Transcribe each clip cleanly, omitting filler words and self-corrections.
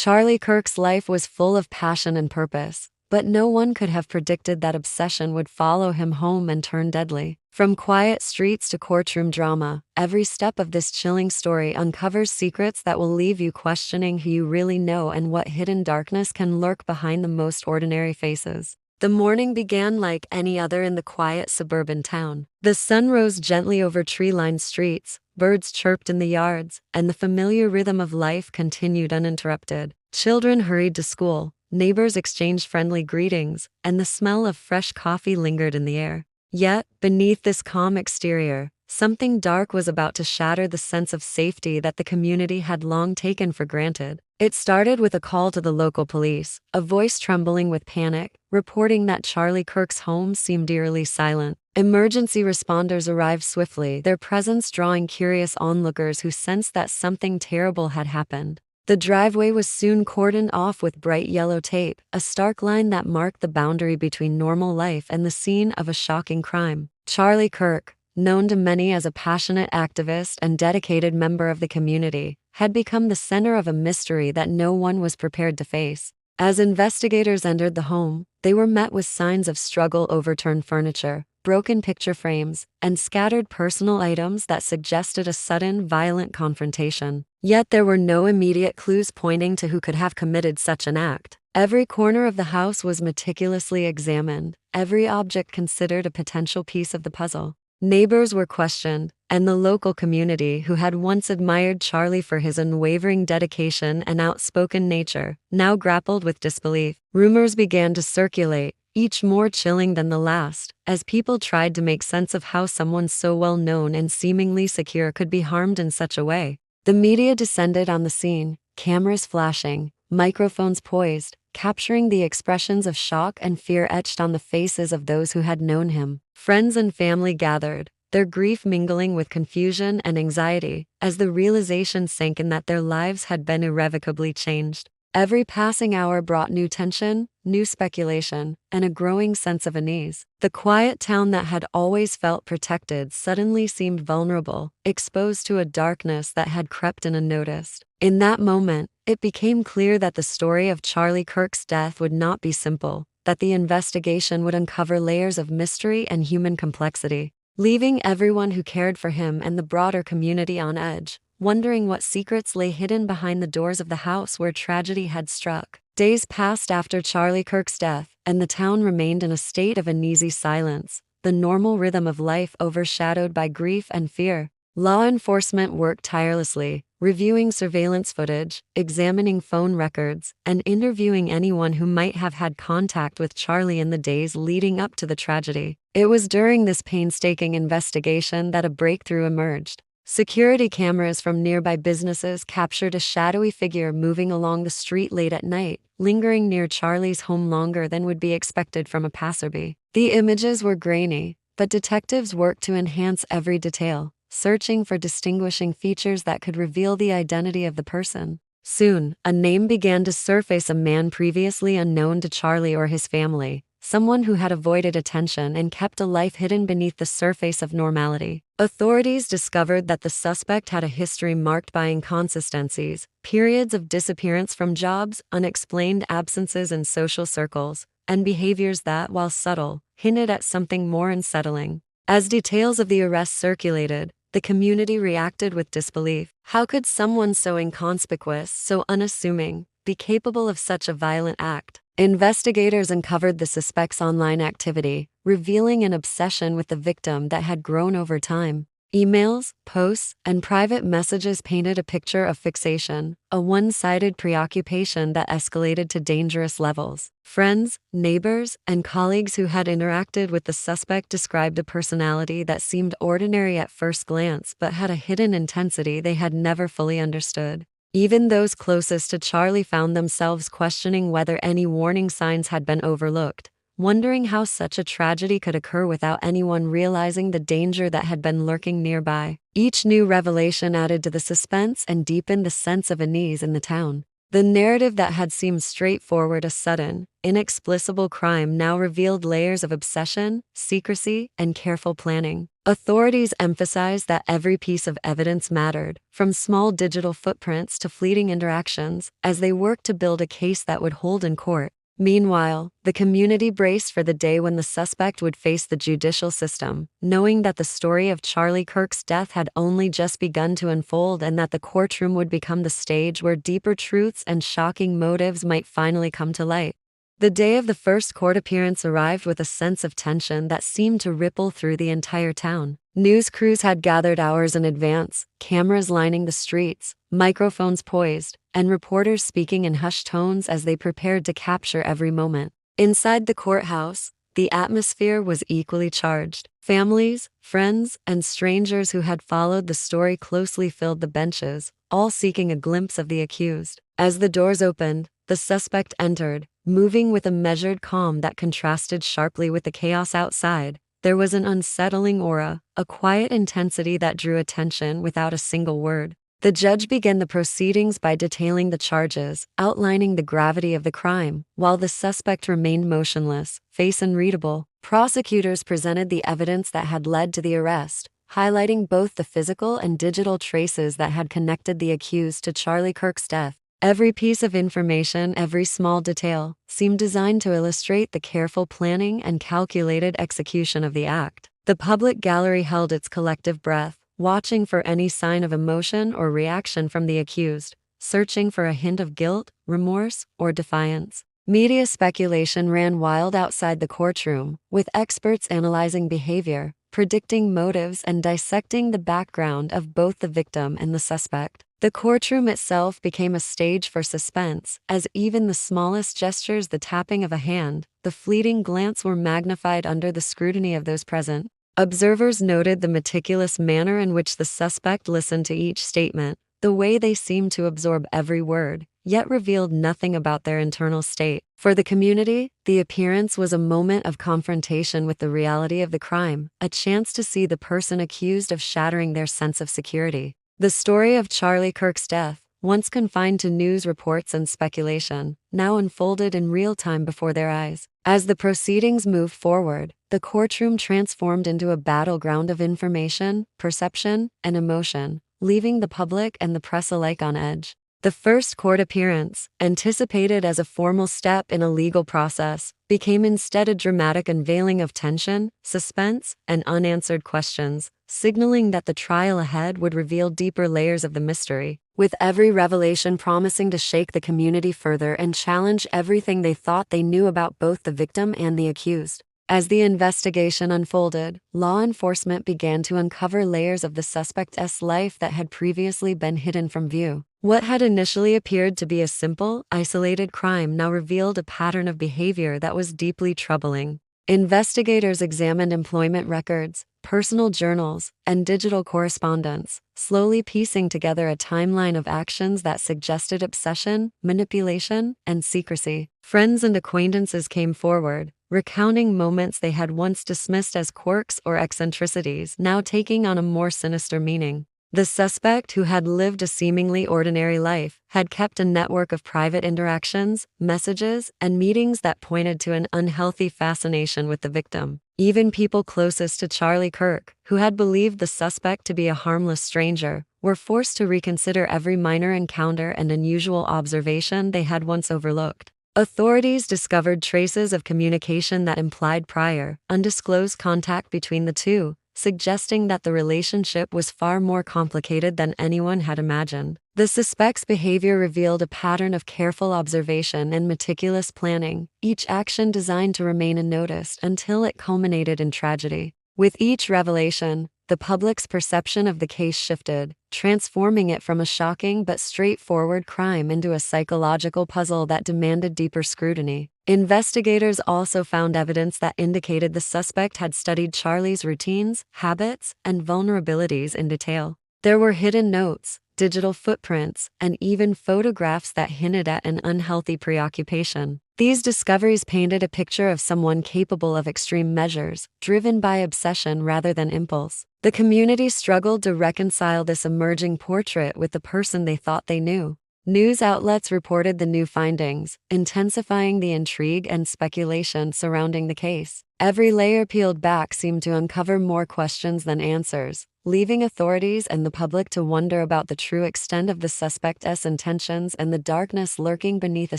Charlie Kirk's life was full of passion and purpose, but no one could have predicted that obsession would follow him home and turn deadly. From quiet streets to courtroom drama, every step of this chilling story uncovers secrets that will leave you questioning who you really know and what hidden darkness can lurk behind the most ordinary faces. The morning began like any other in the quiet suburban town. The sun rose gently over tree-lined streets, birds chirped in the yards, and the familiar rhythm of life continued uninterrupted. Children hurried to school, neighbors exchanged friendly greetings, and the smell of fresh coffee lingered in the air. Yet, beneath this calm exterior, something dark was about to shatter the sense of safety that the community had long taken for granted. It started with a call to the local police, a voice trembling with panic, reporting that Charlie Kirk's home seemed eerily silent. Emergency responders arrived swiftly, their presence drawing curious onlookers who sensed that something terrible had happened. The driveway was soon cordoned off with bright yellow tape, a stark line that marked the boundary between normal life and the scene of a shocking crime. Charlie Kirk, known to many as a passionate activist and dedicated member of the community, had become the center of a mystery that no one was prepared to face. As investigators entered the home, they were met with signs of struggle: overturned furniture, broken picture frames, and scattered personal items that suggested a sudden, violent confrontation. Yet there were no immediate clues pointing to who could have committed such an act. Every corner of the house was meticulously examined, every object considered a potential piece of the puzzle. Neighbors were questioned, and the local community, who had once admired Charlie for his unwavering dedication and outspoken nature, now grappled with disbelief. Rumors began to circulate, each more chilling than the last, as people tried to make sense of how someone so well known and seemingly secure could be harmed in such a way. The media descended on the scene, cameras flashing, microphones poised, capturing the expressions of shock and fear etched on the faces of those who had known him. Friends and family gathered, their grief mingling with confusion and anxiety, as the realization sank in that their lives had been irrevocably changed. Every passing hour brought new tension, new speculation, and a growing sense of unease. The quiet town that had always felt protected suddenly seemed vulnerable, exposed to a darkness that had crept in unnoticed. In that moment, it became clear that the story of Charlie Kirk's death would not be simple, that the investigation would uncover layers of mystery and human complexity, leaving everyone who cared for him and the broader community on edge, wondering what secrets lay hidden behind the doors of the house where tragedy had struck. Days passed after Charlie Kirk's death, and the town remained in a state of uneasy silence, the normal rhythm of life overshadowed by grief and fear. Law enforcement worked tirelessly, reviewing surveillance footage, examining phone records, and interviewing anyone who might have had contact with Charlie in the days leading up to the tragedy. It was during this painstaking investigation that a breakthrough emerged. Security cameras from nearby businesses captured a shadowy figure moving along the street late at night, lingering near Charlie's home longer than would be expected from a passerby. The images were grainy, but detectives worked to enhance every detail, searching for distinguishing features that could reveal the identity of the person. Soon, a name began to surface: a man previously unknown to Charlie or his family, someone who had avoided attention and kept a life hidden beneath the surface of normality. Authorities discovered that the suspect had a history marked by inconsistencies, periods of disappearance from jobs, unexplained absences in social circles, and behaviors that, while subtle, hinted at something more unsettling. As details of the arrest circulated, the community reacted with disbelief. How could someone so inconspicuous, so unassuming, be capable of such a violent act? Investigators uncovered the suspect's online activity, revealing an obsession with the victim that had grown over time. Emails, posts, and private messages painted a picture of fixation, a one-sided preoccupation that escalated to dangerous levels. Friends, neighbors, and colleagues who had interacted with the suspect described a personality that seemed ordinary at first glance but had a hidden intensity they had never fully understood. Even those closest to Charlie found themselves questioning whether any warning signs had been overlooked, wondering how such a tragedy could occur without anyone realizing the danger that had been lurking nearby. Each new revelation added to the suspense and deepened the sense of unease in the town. The narrative that had seemed straightforward, a sudden, inexplicable crime, now revealed layers of obsession, secrecy, and careful planning. Authorities emphasized that every piece of evidence mattered, from small digital footprints to fleeting interactions, as they worked to build a case that would hold in court. Meanwhile, the community braced for the day when the suspect would face the judicial system, knowing that the story of Charlie Kirk's death had only just begun to unfold and that the courtroom would become the stage where deeper truths and shocking motives might finally come to light. The day of the first court appearance arrived with a sense of tension that seemed to ripple through the entire town. News crews had gathered hours in advance, cameras lining the streets, microphones poised, and reporters speaking in hushed tones as they prepared to capture every moment. Inside the courthouse, the atmosphere was equally charged. Families, friends, and strangers who had followed the story closely filled the benches, all seeking a glimpse of the accused. As the doors opened, the suspect entered, moving with a measured calm that contrasted sharply with the chaos outside. There was an unsettling aura, a quiet intensity that drew attention without a single word. The judge began the proceedings by detailing the charges, outlining the gravity of the crime, while the suspect remained motionless, face unreadable. Prosecutors presented the evidence that had led to the arrest, highlighting both the physical and digital traces that had connected the accused to Charlie Kirk's death. Every piece of information, every small detail, seemed designed to illustrate the careful planning and calculated execution of the act. The public gallery held its collective breath, watching for any sign of emotion or reaction from the accused, searching for a hint of guilt, remorse, or defiance. Media speculation ran wild outside the courtroom, with experts analyzing behavior, predicting motives, and dissecting the background of both the victim and the suspect. The courtroom itself became a stage for suspense, as even the smallest gestures, the tapping of a hand, the fleeting glance, were magnified under the scrutiny of those present. Observers noted the meticulous manner in which the suspect listened to each statement, the way they seemed to absorb every word, yet revealed nothing about their internal state. For the community, the appearance was a moment of confrontation with the reality of the crime, a chance to see the person accused of shattering their sense of security. The story of Charlie Kirk's death, once confined to news reports and speculation, now unfolded in real time before their eyes. As the proceedings moved forward, the courtroom transformed into a battleground of information, perception, and emotion, leaving the public and the press alike on edge. The first court appearance, anticipated as a formal step in a legal process, became instead a dramatic unveiling of tension, suspense, and unanswered questions, signaling that the trial ahead would reveal deeper layers of the mystery, with every revelation promising to shake the community further and challenge everything they thought they knew about both the victim and the accused. As the investigation unfolded, law enforcement began to uncover layers of the suspect's life that had previously been hidden from view. What had initially appeared to be a simple, isolated crime now revealed a pattern of behavior that was deeply troubling. Investigators examined employment records, personal journals, and digital correspondence, slowly piecing together a timeline of actions that suggested obsession, manipulation, and secrecy. Friends and acquaintances came forward, recounting moments they had once dismissed as quirks or eccentricities, now taking on a more sinister meaning. The suspect, who had lived a seemingly ordinary life, had kept a network of private interactions, messages, and meetings that pointed to an unhealthy fascination with the victim. Even people closest to Charlie Kirk, who had believed the suspect to be a harmless stranger, were forced to reconsider every minor encounter and unusual observation they had once overlooked. Authorities discovered traces of communication that implied prior, undisclosed contact between the two, suggesting that the relationship was far more complicated than anyone had imagined. The suspect's behavior revealed a pattern of careful observation and meticulous planning, each action designed to remain unnoticed until it culminated in tragedy. With each revelation, the public's perception of the case shifted, transforming it from a shocking but straightforward crime into a psychological puzzle that demanded deeper scrutiny. Investigators also found evidence that indicated the suspect had studied Charlie's routines, habits, and vulnerabilities in detail. There were hidden notes, digital footprints, and even photographs that hinted at an unhealthy preoccupation. These discoveries painted a picture of someone capable of extreme measures, driven by obsession rather than impulse. The community struggled to reconcile this emerging portrait with the person they thought they knew. News outlets reported the new findings, intensifying the intrigue and speculation surrounding the case. Every layer peeled back seemed to uncover more questions than answers, leaving authorities and the public to wonder about the true extent of the suspect's intentions and the darkness lurking beneath a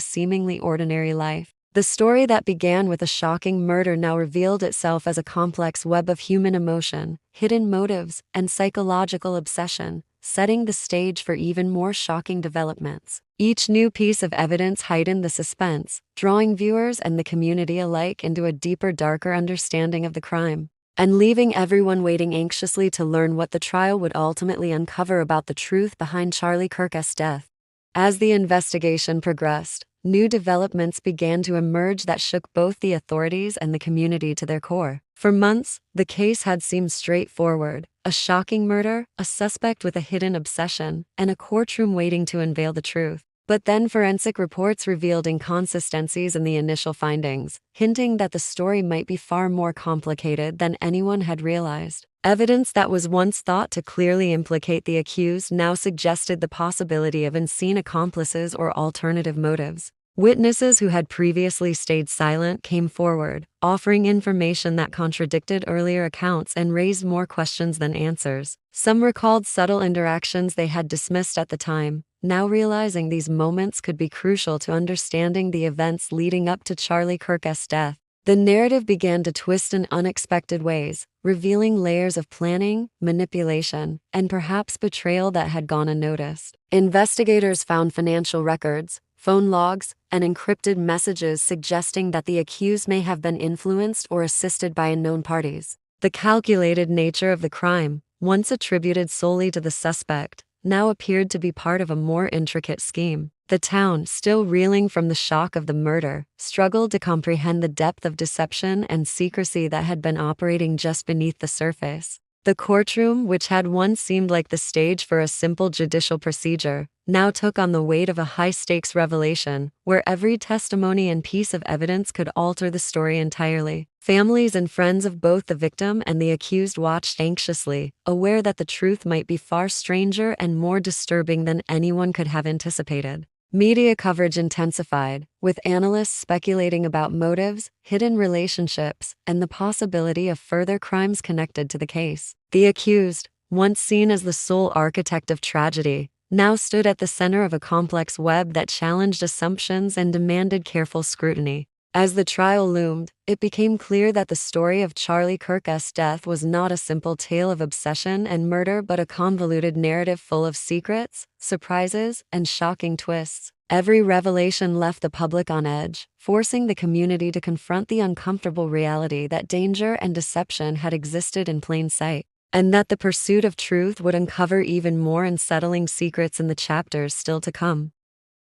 seemingly ordinary life. The story that began with a shocking murder now revealed itself as a complex web of human emotion, hidden motives, and psychological obsession, setting the stage for even more shocking developments. Each new piece of evidence heightened the suspense, drawing viewers and the community alike into a deeper, darker understanding of the crime, and leaving everyone waiting anxiously to learn what the trial would ultimately uncover about the truth behind Charlie Kirk's death. As the investigation progressed, new developments began to emerge that shook both the authorities and the community to their core. For months, the case had seemed straightforward: a shocking murder, a suspect with a hidden obsession, and a courtroom waiting to unveil the truth. But then forensic reports revealed inconsistencies in the initial findings, hinting that the story might be far more complicated than anyone had realized. Evidence that was once thought to clearly implicate the accused now suggested the possibility of unseen accomplices or alternative motives. Witnesses who had previously stayed silent came forward, offering information that contradicted earlier accounts and raised more questions than answers. Some recalled subtle interactions they had dismissed at the time, now realizing these moments could be crucial to understanding the events leading up to Charlie Kirk's death. The narrative began to twist in unexpected ways, revealing layers of planning, manipulation, and perhaps betrayal that had gone unnoticed. Investigators found financial records, phone logs, and encrypted messages suggesting that the accused may have been influenced or assisted by unknown parties. The calculated nature of the crime, once attributed solely to the suspect, now appeared to be part of a more intricate scheme. The town, still reeling from the shock of the murder, struggled to comprehend the depth of deception and secrecy that had been operating just beneath the surface. The courtroom, which had once seemed like the stage for a simple judicial procedure, now took on the weight of a high-stakes revelation, where every testimony and piece of evidence could alter the story entirely. Families and friends of both the victim and the accused watched anxiously, aware that the truth might be far stranger and more disturbing than anyone could have anticipated. Media coverage intensified, with analysts speculating about motives, hidden relationships, and the possibility of further crimes connected to the case. The accused, once seen as the sole architect of tragedy, now stood at the center of a complex web that challenged assumptions and demanded careful scrutiny. As the trial loomed, it became clear that the story of Charlie Kirk's death was not a simple tale of obsession and murder but a convoluted narrative full of secrets, surprises, and shocking twists. Every revelation left the public on edge, forcing the community to confront the uncomfortable reality that danger and deception had existed in plain sight, and that the pursuit of truth would uncover even more unsettling secrets in the chapters still to come.